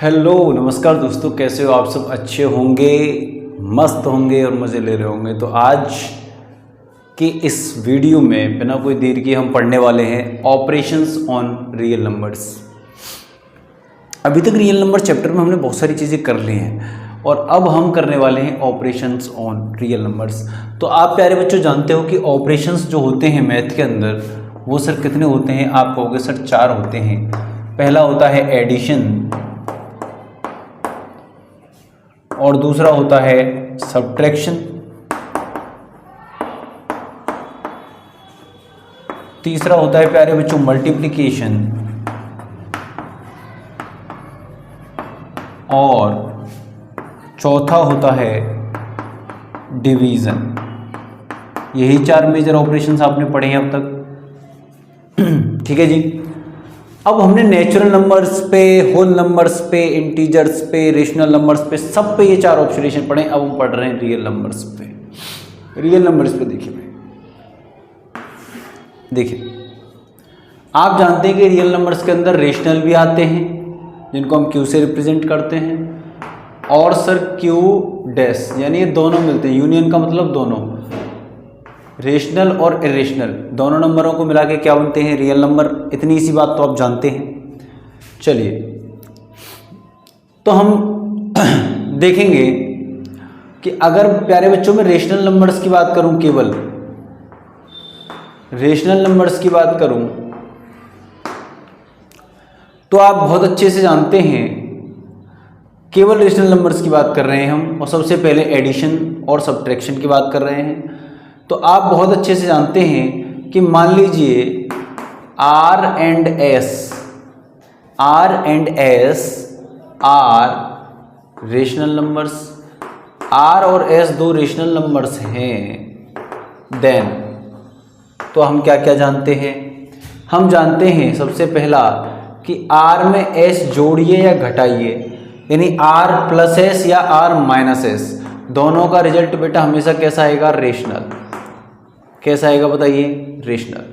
Hello नमस्कार दोस्तों, कैसे हो आप सब? अच्छे होंगे, मस्त होंगे और मज़े ले रहे होंगे। तो आज की इस वीडियो में बिना कोई देर किए हम पढ़ने वाले हैं ऑपरेशंस ऑन रियल नंबर्स। अभी तक रियल नंबर चैप्टर में हमने बहुत सारी चीज़ें कर ली हैं और अब हम करने वाले हैं ऑपरेशंस ऑन रियल नंबर्स। तो आप प्यारे बच्चों जानते हो कि ऑपरेशंस जो होते हैं मैथ के अंदर वो सर कितने होते हैं? आप कहोगे सर 4 होते हैं। पहला होता है एडिशन और दूसरा होता है सब्ट्रैक्शन, तीसरा होता है प्यारे बच्चों मल्टीप्लिकेशन और चौथा होता है डिवीज़न। यही 4 मेजर ऑपरेशंस आपने पढ़े हैं अब तक। ठीक है जी। अब हमने नेचुरल नंबर्स पे, होल नंबर्स पे, इंटीजर्स पे, रेशनल नंबर्स पे, सब पे ये 4 ऑब्जर्वेशन पढ़े। अब हम पढ़ रहे हैं रियल नंबर्स पे। रियल नंबर्स पे देखिए आप जानते हैं कि रियल नंबर्स के अंदर रेशनल भी आते हैं जिनको हम क्यू से रिप्रेजेंट करते हैं, और सर क्यू डैश यानी ये दोनों मिलते हैं। यूनियन का मतलब दोनों, रेशनल और इरेशनल दोनों नंबरों को मिला के क्या बनते हैं? Real number. इतनी सी बात तो आप जानते हैं। चलिए तो हम देखेंगे कि अगर प्यारे बच्चों में रेशनल नंबर्स की बात करूं, केवल रेशनल नंबर्स की बात करूं तो आप बहुत अच्छे से जानते हैं केवल रेशनल नंबर्स की बात कर रहे हैं हम, और सबसे पहले एडिशन और सब्ट्रैक्शन की बात कर रहे हैं। तो आप बहुत अच्छे से जानते हैं कि मान लीजिए R and S are rational numbers, R और S दो रेशनल नंबर्स हैं, देन तो हम क्या क्या जानते हैं? हम जानते हैं सबसे पहला कि R में S जोड़िए या घटाइए, यानी R प्लस S या R माइनस S, दोनों का रिजल्ट बेटा हमेशा कैसा आएगा? रेशनल। कैसा आएगा बताइए? रेशनल।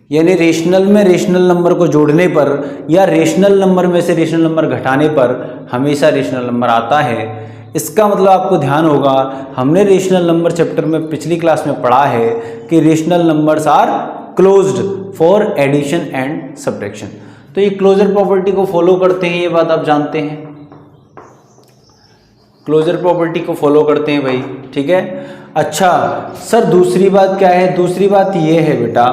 यानी रेशनल में रेशनल नंबर को जोड़ने पर या रेशनल नंबर में से रेशनल नंबर घटाने पर हमेशा रेशनल नंबर आता है। इसका मतलब आपको ध्यान होगा, हमने रेशनल नंबर चैप्टर में पिछली क्लास में पढ़ा है कि rational numbers are closed for addition and subtraction. तो ये क्लोजर प्रॉपर्टी को फॉलो करते हैं, ये बात आप जानते हैं। क्लोजर प्रॉपर्टी को फॉलो करते हैं भाई, ठीक है। अच्छा सर दूसरी बात क्या है? दूसरी बात ये है बेटा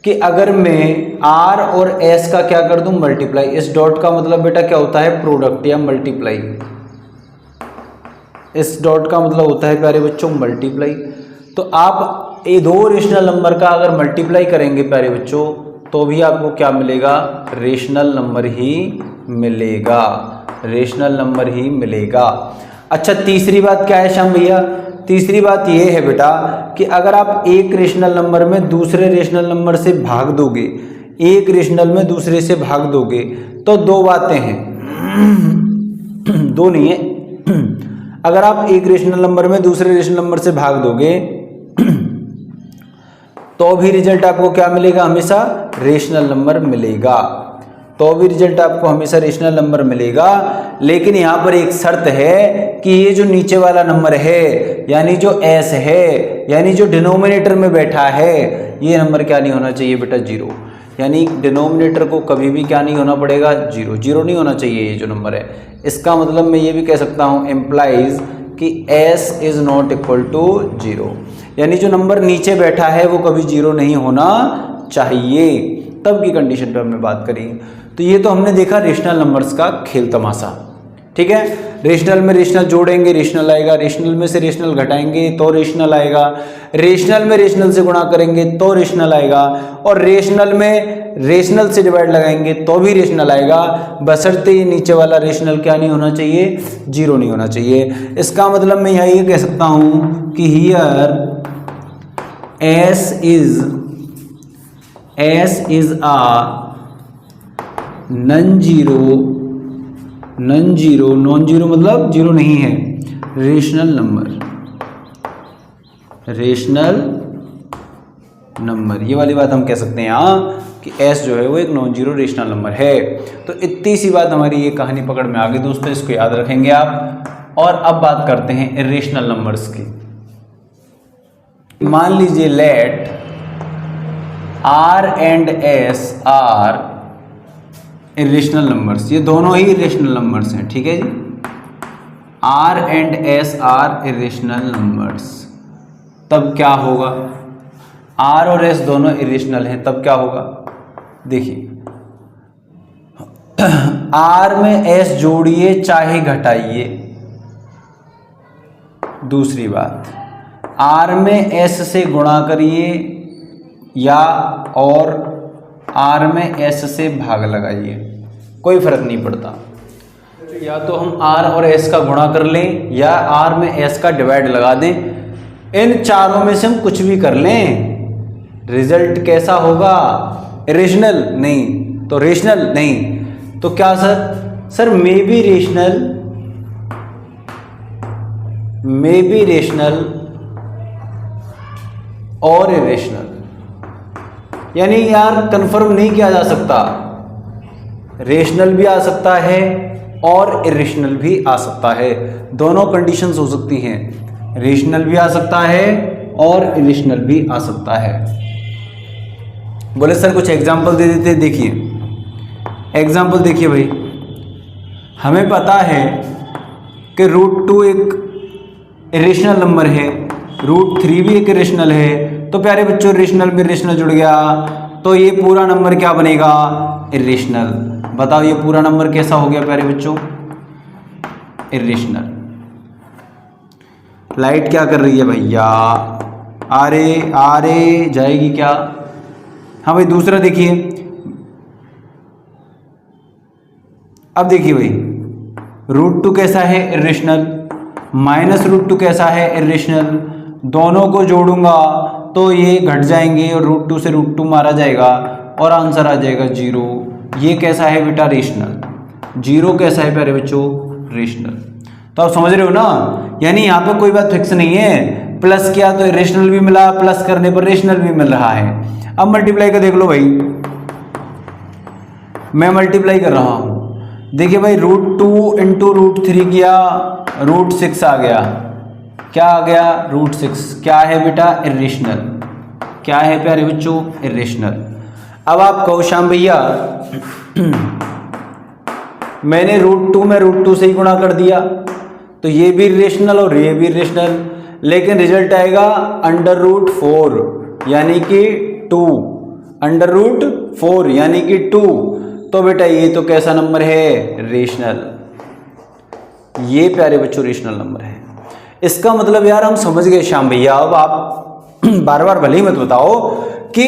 कि अगर मैं R और S का क्या कर दूं? मल्टीप्लाई। इस डॉट का मतलब बेटा क्या होता है? प्रोडक्ट या मल्टीप्लाई। इस डॉट का मतलब होता है प्यारे बच्चों मल्टीप्लाई। तो आप ये दो रेशनल नंबर का अगर मल्टीप्लाई करेंगे प्यारे बच्चों तो भी आपको क्या मिलेगा? रेशनल नंबर ही मिलेगा, रेशनल नंबर ही मिलेगा। अच्छा तीसरी बात क्या है श्याम भैया? तीसरी बात ये है बेटा कि अगर आप एक रेशनल नंबर में दूसरे रेशनल नंबर से भाग दोगे, एक रेशनल में दूसरे से भाग दोगे तो दो बातें हैं, दो नहीं है। अगर आप एक रेशनल नंबर में दूसरे रेशनल नंबर से भाग दोगे तो भी रिजल्ट आपको क्या मिलेगा? हमेशा रेशनल नंबर मिलेगा। तो भी रिजल्ट आपको हमेशा रेशनल नंबर मिलेगा। लेकिन यहाँ पर एक शर्त है कि ये जो नीचे वाला नंबर है यानी जो S है, यानी जो डिनोमिनेटर में बैठा है, ये नंबर क्या नहीं होना चाहिए बेटा? 0। यानी डिनोमिनेटर को कभी भी क्या नहीं होना पड़ेगा? 0। 0 नहीं होना चाहिए ये जो नंबर है। इसका मतलब मैं ये भी कह सकता हूँ एम्प्लाइज कि S is not equal to 0, यानी जो नंबर नीचे बैठा है वो कभी 0 नहीं होना चाहिए। तब की कंडीशन पे हमने बात करी। तो ये तो हमने देखा रेशनल नंबर्स का खेल तमाशा, ठीक है। रेशनल में रेशनल जोड़ेंगे रेशनल आएगा, रेशनल में से रेशनल घटाएंगे तो रेशनल आएगा, रेशनल में रेशनल से गुणा करेंगे तो रेशनल आएगा, और रेशनल में रेशनल से डिवाइड लगाएंगे तो भी रेशनल आएगा, बशर्ते ये नीचे वाला रेशनल क्या नहीं होना चाहिए? 0 नहीं होना चाहिए। इसका मतलब मैं यहाँ ये कह सकता हूँ कि here S is a non zero मतलब 0 नहीं है, रेशनल नंबर। ये वाली बात हम कह सकते हैं यहाँ कि s जो है वो एक नॉन जीरो रेशनल नंबर है। तो इतनी सी बात हमारी ये कहानी पकड़ में आ गई दोस्तों, इसको याद रखेंगे आप। और अब बात करते हैं इरेशनल नंबर्स की। मान लीजिए let r and s are irrational numbers, ये दोनों ही इरेशनल नंबर्स हैं, ठीक है जी। r and s are irrational numbers, तब क्या होगा? r और s दोनों इरेशनल हैं, तब क्या होगा? देखिए r में s जोड़िए चाहे घटाइए। दूसरी बात, r में s से गुणा करिए या और r में s से भाग लगाइए, कोई फर्क नहीं पड़ता। या तो हम r और s का गुणा कर लें या r में s का डिवाइड लगा दें, इन चारों में से हम कुछ भी कर लें, रिजल्ट कैसा होगा? इरेशनल नहीं तो रेशनल नहीं तो क्या सर मे बी रेशनल और इरेशनल, यानी यार कंफर्म नहीं किया जा सकता, रेशनल भी आ सकता है और इरेशनल भी आ सकता है, दोनों कंडीशंस हो सकती हैं, रेशनल भी आ सकता है और इरेशनल भी आ सकता है। बोले सर कुछ एग्जाम्पल दे देते। देखिए एग्जाम्पल देखिए भाई, हमें पता है कि √2 एक इरेशनल नंबर है, √3 भी एक इरेशनल है, तो प्यारे बच्चों रेशनल में रेशनल जुड़ गया तो ये पूरा नंबर क्या बनेगा? इरेशनल। बताओ ये पूरा नंबर कैसा हो गया प्यारे बच्चों? इरेशनल। लाइट क्या कर रही है भैया? आ रे जाएगी क्या? हाँ भाई दूसरा देखिए, अब देखिए भाई √2 कैसा है? इरेशनल। -√2 कैसा है? इरेशनल। दोनों को जोड़ूंगा तो ये घट जाएंगे और √2 से √2 मारा जाएगा और आंसर आ जाएगा 0। ये कैसा है बेटा? रेशनल। 0 कैसा है प्यारे बच्चों? रेशनल। तो आप समझ रहे हो ना, यानी यहाँ पे कोई बात फिक्स नहीं है, प्लस किया तो इरेशनल भी मिला, प्लस करने पर रेशनल भी मिल रहा है। अब मल्टीप्लाई का देख लो भाई, मैं मल्टीप्लाई कर रहा हूं, देखिए भाई √2 इंटू √3 किया, √6 आ गया। क्या आ गया? √6। क्या है बेटा? इरेशनल। क्या है प्यारे बच्चों? इरेशनल। अब आप कहो श्याम भैया मैंने √2 में √2 से ही गुणा कर दिया तो ये भी इरेशनल और ये भी इरेशनल, लेकिन रिजल्ट आएगा √4 यानी कि 2, √4 यानी कि 2, तो बेटा ये तो कैसा नंबर है? रेशनल। ये प्यारे बच्चों रेशनल नंबर है। इसका मतलब यार हम समझ गए श्याम भैया। अब आप बार बार भले ही मत बताओ कि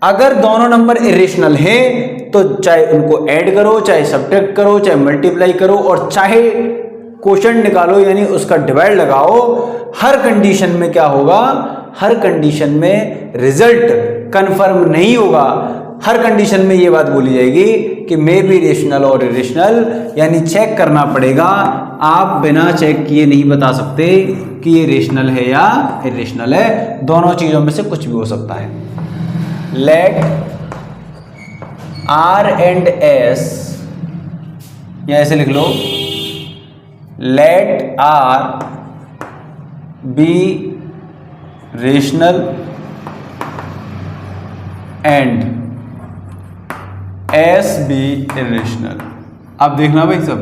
अगर दोनों नंबर इरेशनल हैं तो चाहे उनको ऐड करो, चाहे सब्ट्रैक्ट करो, चाहे मल्टीप्लाई करो और चाहे क्वोशंट निकालो यानी उसका डिवाइड लगाओ, हर कंडीशन में क्या होगा? हर कंडीशन में रिजल्ट कंफर्म नहीं होगा। हर कंडीशन में ये बात बोली जाएगी कि मे बी रेशनल और इरेशनल, यानी चेक करना पड़ेगा। आप बिना चेक किए नहीं बता सकते कि ये रेशनल है या इरेशनल है, दोनों चीजों में से कुछ भी हो सकता है। लेट r एंड s, या ऐसे लिख लो, let r be rational and s be irrational. अब देखना भाई सब,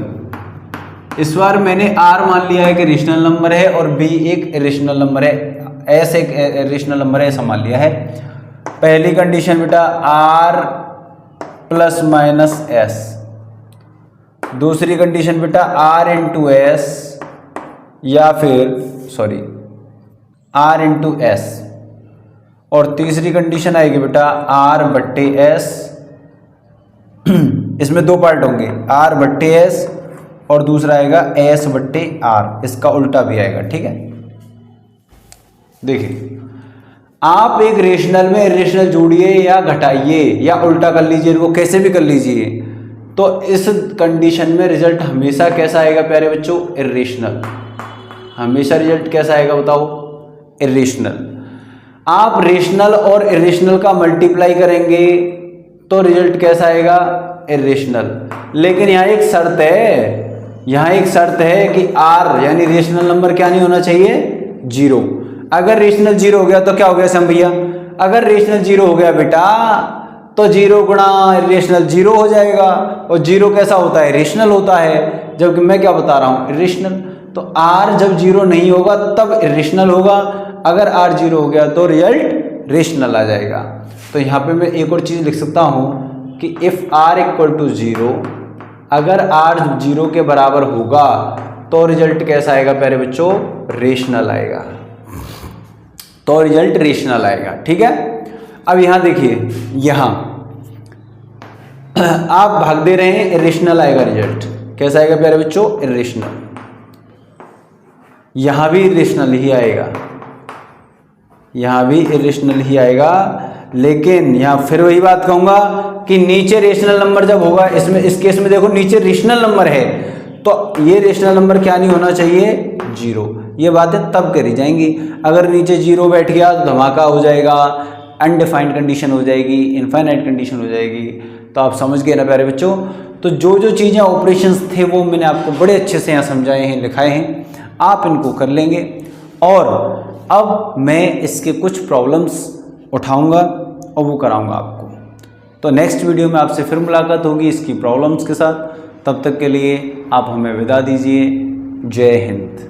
इस बार मैंने r मान लिया है कि रेशनल नंबर है और b एक इरेशनल नंबर है, s एक इरेशनल नंबर है, ऐसा मान लिया है। पहली कंडीशन बेटा r प्लस माइनस s, दूसरी कंडीशन बेटा r इंटू s या फिर सॉरी r इंटू s, और तीसरी कंडीशन आएगी बेटा r बट्टे s। इसमें दो पार्ट होंगे, r बट्टे s और दूसरा आएगा s बट्टे r, इसका उल्टा भी आएगा। ठीक है, देखिए आप एक रेशनल में इरेशनल जोड़िए या घटाइए या उल्टा कर लीजिए, इनको कैसे भी कर लीजिए, तो इस कंडीशन में रिजल्ट हमेशा कैसा आएगा प्यारे बच्चों? इरेशनल। हमेशा रिजल्ट कैसा आएगा बताओ? इरेशनल। आप रेशनल और इरेशनल का मल्टीप्लाई करेंगे तो रिजल्ट कैसा आएगा, इरेशनल। लेकिन यहाँ एक शर्त है, यहाँ एक शर्त है कि आर यानी रेशनल नंबर क्या नहीं होना चाहिए, जीरो। अगर रेशनल जीरो हो गया तो क्या हो गया सम भैया, अगर रेशनल जीरो हो गया बेटा तो जीरो गुणा इरेशनल जीरो हो जाएगा, और जीरो कैसा होता है, रेशनल होता है, जबकि मैं क्या बता रहा हूँ, इरेशनल। तो आर जब जीरो नहीं होगा तब इरेशनल होगा, अगर आर जीरो हो गया तो रिजल्ट रेशनल आ जाएगा। तो यहाँ पे मैं एक और चीज़ लिख सकता हूँ कि if R equal to zero, अगर आर जीरो के बराबर होगा तो रिजल्ट कैसा आएगा प्यारे बच्चों, रेशनल आएगा, तो रिजल्ट रेशनल आएगा। ठीक है, अब यहां देखिए, यहां आप भाग दे रहे हैं, इरेशनल आएगा रिजल्ट, कैसा आएगा प्यारे बच्चों, इरेशनल। यहां भी इरेशनल ही आएगा, यहां भी इरेशनल ही आएगा। लेकिन यहां फिर वही बात कहूंगा कि नीचे रेशनल नंबर जब होगा, इसमें इस केस में देखो नीचे रेशनल नंबर है, तो ये रेशनल नंबर क्या नहीं होना चाहिए, जीरो। ये बातें तब करी जाएंगी, अगर नीचे जीरो बैठ गया तो धमाका हो जाएगा, अनडिफाइंड कंडीशन हो जाएगी, इनफाइनाइट कंडीशन हो जाएगी। तो आप समझ गए ना प्यारे बच्चों। तो जो जो चीज़ें ऑपरेशंस थे वो मैंने आपको बड़े अच्छे से यहाँ समझाए हैं, लिखाए हैं, आप इनको कर लेंगे। और अब मैं इसके कुछ प्रॉब्लम्स उठाऊंगा और वो कराऊंगा आपको। तो नेक्स्ट वीडियो में आपसे फिर मुलाकात होगी इसकी प्रॉब्लम्स के साथ। तब तक के लिए आप हमें विदा दीजिए। जय हिंद।